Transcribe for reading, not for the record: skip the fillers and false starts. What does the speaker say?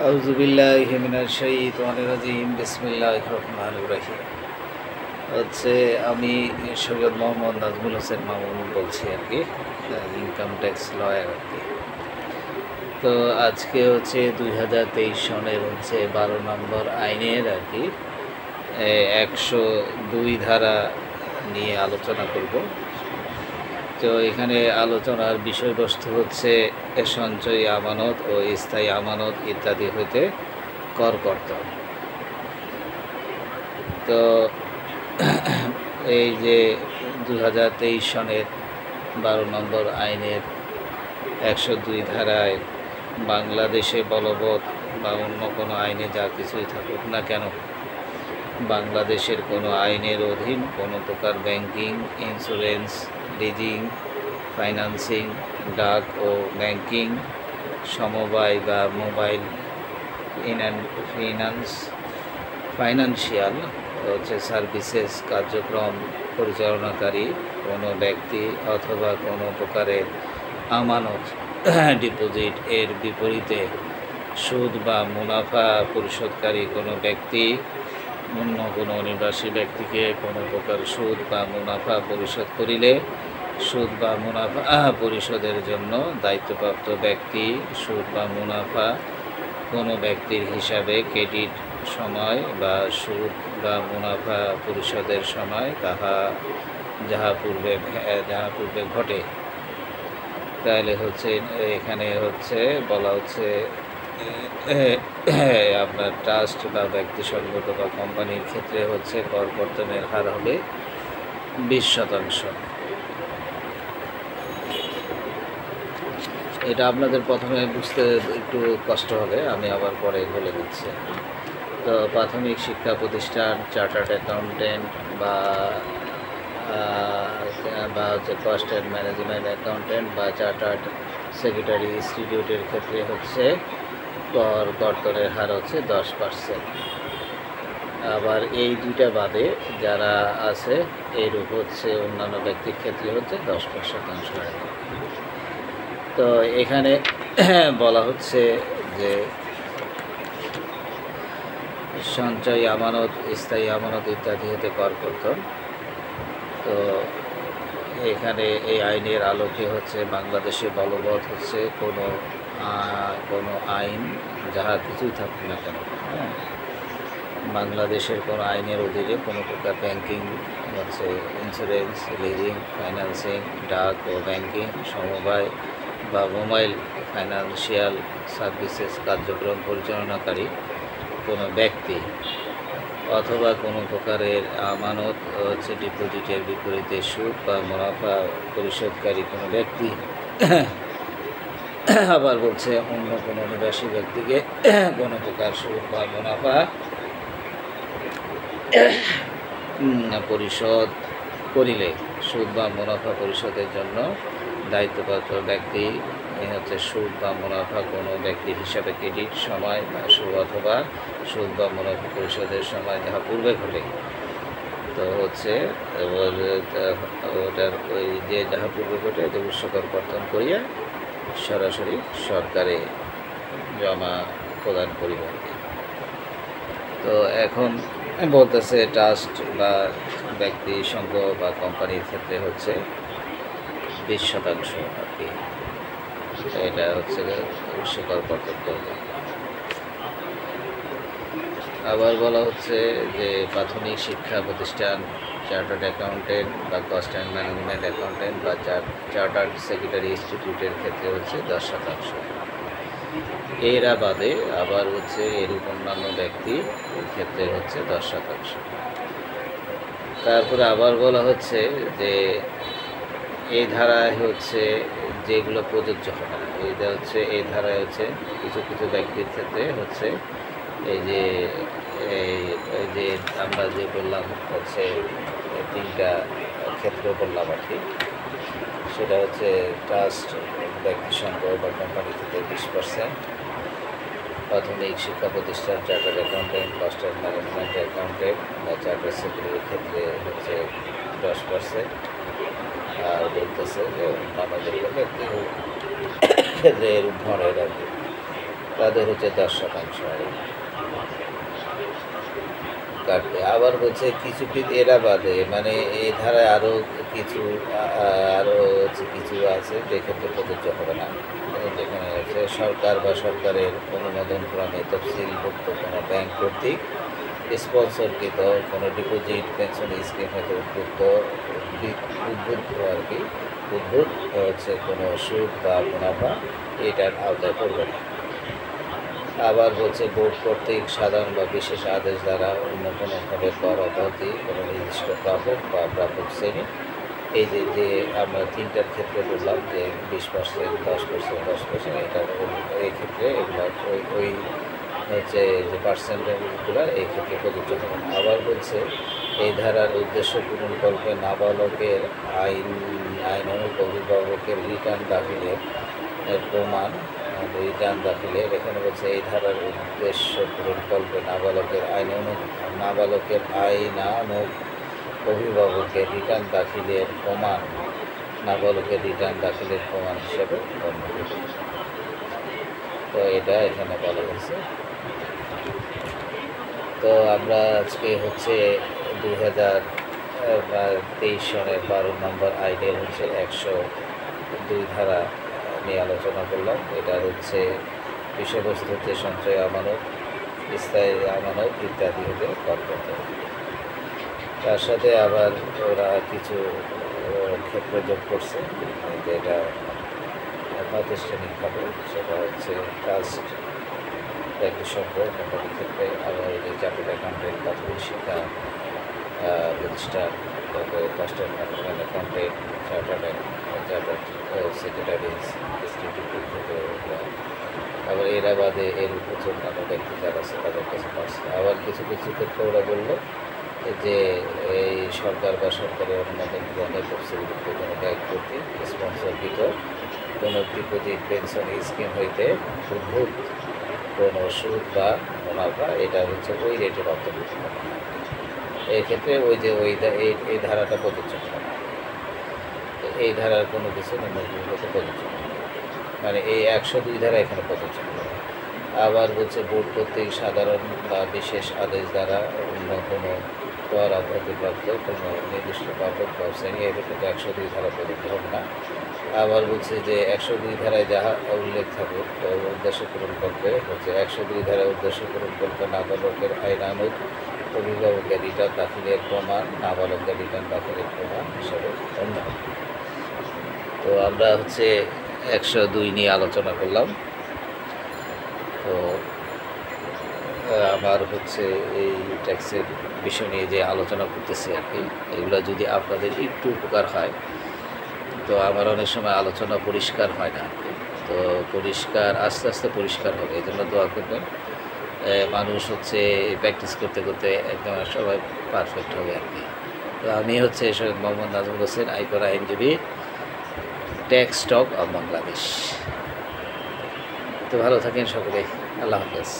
আউযুবিল্লাহি মিনাশ শাইতানির রাজিম বিসমিল্লাহির রহমানির রহিম। হচ্ছে আমি সৈয়দ মোহাম্মদ নাজমুল হোসেন মামুন বলছি আর কি, ইনকাম ট্যাক্স লয়ার আর কি। তো আজকে হচ্ছে 2023 সনের হচ্ছে 12 নম্বর আইনের আর কি 102 ধারা নিয়ে আলোচনা করব। তো এখানে আলোচনার বিষয়বস্তু হচ্ছে সঞ্চয়ী আমানত ও স্থায়ী আমানত ইত্যাদি হইতে কর কর্তন। তো এই যে 2023 সনের 12 নম্বর আইনের 102 ধারায় বাংলাদেশে বলবৎ বা অন্য কোনো আইনে যা কিছুই থাকুক না কেন, বাংলাদেশের কোনো আইনের অধীন কোনো প্রকার ব্যাংকিং, ইন্স্যুরেন্স, লিজিং, ফাইন্যান্সিং, ডাক ও ব্যাংকিং, সমবায় বা মোবাইল ফাইন্যান্সিয়াল সার্ভিসেস কার্যক্রম পরিচালনাকারী কোনো ব্যক্তি অথবা কোনো প্রকারের আমানত ডিপোজিট এর বিপরীতে সুদ বা মুনাফা পরিশোধকারী কোনো ব্যক্তি অন্য কোনো অনিবাসী ব্যক্তিকে কোনো প্রকার সুদ বা মুনাফা পরিশোধ করিলে সুদ বা মুনাফা পরিশোধের জন্য দায়িত্বপ্রাপ্ত ব্যক্তি সুদ বা মুনাফা কোনো ব্যক্তির হিসাবে ক্রেডিট সময় বা সুদ বা মুনাফা পরিশোধের সময় যাহা পূর্বে ঘটে। তাহলে হচ্ছে এখানে হচ্ছে বলা হচ্ছে আপনার ট্রাস্ট বা ব্যক্তিসংগত বা কোম্পানির ক্ষেত্রে হচ্ছে কর কর্তনের হার হবে 20%। এটা আপনাদের প্রথমে বুঝতে একটু কষ্ট হবে, আমি আবার পরে বলে দিচ্ছি। তো প্রাথমিক শিক্ষা প্রতিষ্ঠান, চার্টার্ড অ্যাকাউন্টেন্ট বা হচ্ছে কস্ট অ্যান্ড ম্যানেজমেন্ট অ্যাকাউন্টেন্ট বা চার্টার্ড সেক্রেটারি ইনস্টিটিউটের ক্ষেত্রে হচ্ছে কর কর্তনের হার হচ্ছে 10%। আবার এই দুইটা বাদে যারা আছে এইরূপ হচ্ছে অন্যান্য ব্যক্তির ক্ষেত্রে হচ্ছে 10%। তো এখানে বলা হচ্ছে যে সঞ্চয়ী আমানত, স্থায়ী আমানত ইত্যাদি হতে কর কর্তন। তো এখানে এই আইনের আলোকে হচ্ছে বাংলাদেশে বলবৎ হচ্ছে কোনো আইন যাহা কিছুই থাকুক না কেন, বাংলাদেশের কোনো আইনের অধীনে কোনো প্রকার ব্যাংকিং হচ্ছে ইন্স্যুরেন্স, লিজিং, ফাইন্যান্সিং, ডাক ও ব্যাংকিং, সমবায় বা মোবাইল ফাইন্যান্সিয়াল সার্ভিসেস কার্যক্রম পরিচালনাকারী কোনো ব্যক্তি অথবা কোনো প্রকারের আমানত হচ্ছে ডিপোজিটের বিপরীতে সুদ বা মুনাফা পরিশোধকারী কোনো ব্যক্তি, আবার বলছে অন্য কোনো অনিবাসী ব্যক্তিকে কোনো প্রকার সুদ বা মুনাফা পরিশোধ করিলে সুদ বা মুনাফা পরিশোধের জন্য দায়িত্বপ্রাপ্ত ব্যক্তি হচ্ছে সুদ বা মুনাফা কোনো ব্যক্তির হিসাবে ক্রেডিট সময় বা অথবা সুদ বা মুনাফা পরিশোধের সময় যাহা পূর্বে ঘটে। তো হচ্ছে ওটার ওই যে যাহা পূর্বে ঘটে যে উৎসকর কর্তন করিয়া সরাসরি সরকারে জমা প্রদান করিবে। তো এখন বলতেছে ট্রাস্ট বা ব্যক্তি সংঘ বা কোম্পানির ক্ষেত্রে হচ্ছে 20% আর কি, এটা হচ্ছে উৎসকর কর্তন করবে। আবার বলা হচ্ছে যে প্রাথমিক শিক্ষা প্রতিষ্ঠান, চার্টার্ড অ্যাকাউন্টেন্ট বা কস্ট অ্যান্ড ম্যানেজমেন্ট অ্যাকাউন্টেন্ট বা চার্টার্ড সেক্রেটারি ইনস্টিটিউটের ক্ষেত্রে হচ্ছে 10%। এরা বাদে আবার হচ্ছে এরূপ অন্যান্য ব্যক্তির ক্ষেত্রে হচ্ছে 10%। তারপরে আবার বলা হচ্ছে যে এই ধারায় হচ্ছে যেগুলো প্রযোজ্য হবে না, এইটা হচ্ছে এই ধারায় হচ্ছে কিছু কিছু ব্যক্তির ক্ষেত্রে হচ্ছে এই যে আমরা যে বললাম হচ্ছে 3টা ক্ষেত্র বললাম আর কি, সেটা হচ্ছে ট্রাস্ট ব্যক্তি সংঘ বা কোম্পানির ক্ষেত্রে 20%, প্রাথমিক শিক্ষা প্রতিষ্ঠান, chartered accountant, cost and management accountant বা চার্টার্ড সেক্রেটারির ক্ষেত্রে হচ্ছে 10%। আর বলতেছে যে অন্যান্য যেগুলো ব্যক্তি ক্ষেত্রে এরূপ ধরনের আর কি তাদের হচ্ছে 10% হারে কাটবে। আবার বলছে কিছু এরা বাদে মানে এই ধারায় আরও কিছু আরও হচ্ছে কিছু আছে যেক্ষেত্রে প্রযোজ্য হবে না। যেখানে হচ্ছে সরকার বা সরকারের অনুমোদনক্রমে তফসিলভুক্ত কোনো ব্যাংক কর্তৃক স্পন্সরকৃত কোনো ডিপোজিট পেনশন স্কিম হতে উদ্বুদ্ধ আর কি উদ্ভুত হচ্ছে কোনো সুদ বা মুনাফা এটার আওতায় পড়বে না। আবার বলছে বোর্ড কর্তৃক সাধারণ বা বিশেষ আদেশ দ্বারা অন্য কোনোভাবে কর অব্যাহতি কোনো নির্দিষ্ট প্রাপক বা প্রাপক শ্রেণী এই যে আমরা তিনটার ক্ষেত্রে বললাম যে 20%, 10%, 10% এটা এই ক্ষেত্রে এগুলো ওই হচ্ছে যে পার্সেন্টেজগুলো এই ক্ষেত্রে প্রযোজ্য হবে না। আবার বলছে এই ধারার উদ্দেশ্য পূরণকল্পে নাবালকের আইনানুগ অভিভাবকের রিটার্ন দাখিলের প্রমাণ রিটার্ন দাখিলের এখানে বলছে এই ধারার উদ্দেশ্য পূরণকল্পে নাবালকের আইনানুগ অভিভাবকের রিটার্ন দাখিলের প্রমাণ নাবালকের রিটার্ন দাখিলের প্রমাণ হিসেবে গণ্য হবে। তো এটা এখানে বলা হয়েছে। তো আমরা আজকে হচ্ছে 2023 সনের 12 নম্বর আইনের হচ্ছে 102 ধারা নিয়ে আলোচনা করলাম। এটা হচ্ছে বিষয়বস্তু হচ্ছে সঞ্চয় আমানত, স্থায়ী আমানত ইত্যাদি হতে কর্মরত। তার সাথে আবার ওরা কিছু ক্ষেত্র যোগ করছে যেটা প্রাতিষ্ঠানিকভাবে সেটা হচ্ছে ট্রাস্ট একটি সম্পদ কোম্পানির ক্ষেত্রে। আবার এই যে চার্টার্ড অ্যাকাউন্টেন্ট প্রাথমিক শিক্ষা প্রতিষ্ঠান, তারপরে কস্টের ম্যানেজমেন্ট অ্যাকাউন্টেন্ট, চার্টার্ড সেক্রেটারিজ ইনস্টিটিউটের ক্ষেত্রে আবার এরা বাদে এর উপর অন্যান্য ব্যক্তি যারা আছে তাদের কাছে পাচ্ছে। আবার কিছু কিছু ক্ষেত্রে ওরা বললো যে এই সরকার বা সরকারের অনুমোদন গ্রহণের তফসিলভুক্ত কোনো ব্যাংক কর্তৃক স্পন্সরকৃত কোনো ডিপোজিট পেনশন স্কিম হইতে উদ্ভূত কোনো সুদ বা মুনাফা এটা হচ্ছে ওই রেটের অন্তর্ভুক্ত হবে না। এক্ষেত্রে ওই যে এই ধারাটা প্রযোজ্য হবে না। এই ধারার কোনো কিছু নিম্নলিখিত প্রযোজ্য হবে না, মানে এই 102 ধারা এখানে প্রযোজ্য হবে। আবার বলছে বোর্ড কর্তৃক সাধারণ বা বিশেষ আদেশ দ্বারা অন্য কোনো কর অব্যাহতিপ্রাপ্ত কোনো নির্দিষ্ট প্রাপক বা শ্রেণী এর ক্ষেত্রে 102 ধারা প্রযোজ্য হবে না। আবার বলছে যে 102 ধারায় যাহা উল্লেখ থাকুক উদ্দেশ্য পূরণ করতে হচ্ছে 102 ধারায় উদ্দেশ্য পূরণ করতে নাবালকের আইনানুগ অভিভাবকের রিটার্ন দাখিলের প্রমাণ নাবালকের রিটার্ন দাখিলের প্রমাণ হিসাবে গণ্য হবে। তো আমরা হচ্ছে 102 নিয়ে আলোচনা করলাম। তো আমার হচ্ছে এই ট্যাক্সের বিষয় নিয়ে যে আলোচনা করতেছি আর কি, এগুলো যদি আপনাদের একটু উপকার হয় তো আমার অনেক সময় আলোচনা পরিষ্কার হয় না, তো পরিষ্কার আস্তে আস্তে পরিষ্কার হবে, এই জন্য দোয়া করবেন। মানুষ হচ্ছে প্র্যাকটিস করতে করতে একদম সবাই পারফেক্ট হবে আর কি। তো আমি হচ্ছে সৈয়দ মোহাম্মদ নাজমুল হোসেন, আইকর আইনজীবী, ট্যাক্স টক অফ বাংলাদেশ। তো ভালো থাকেন সকলে, আল্লাহ হাফেজ।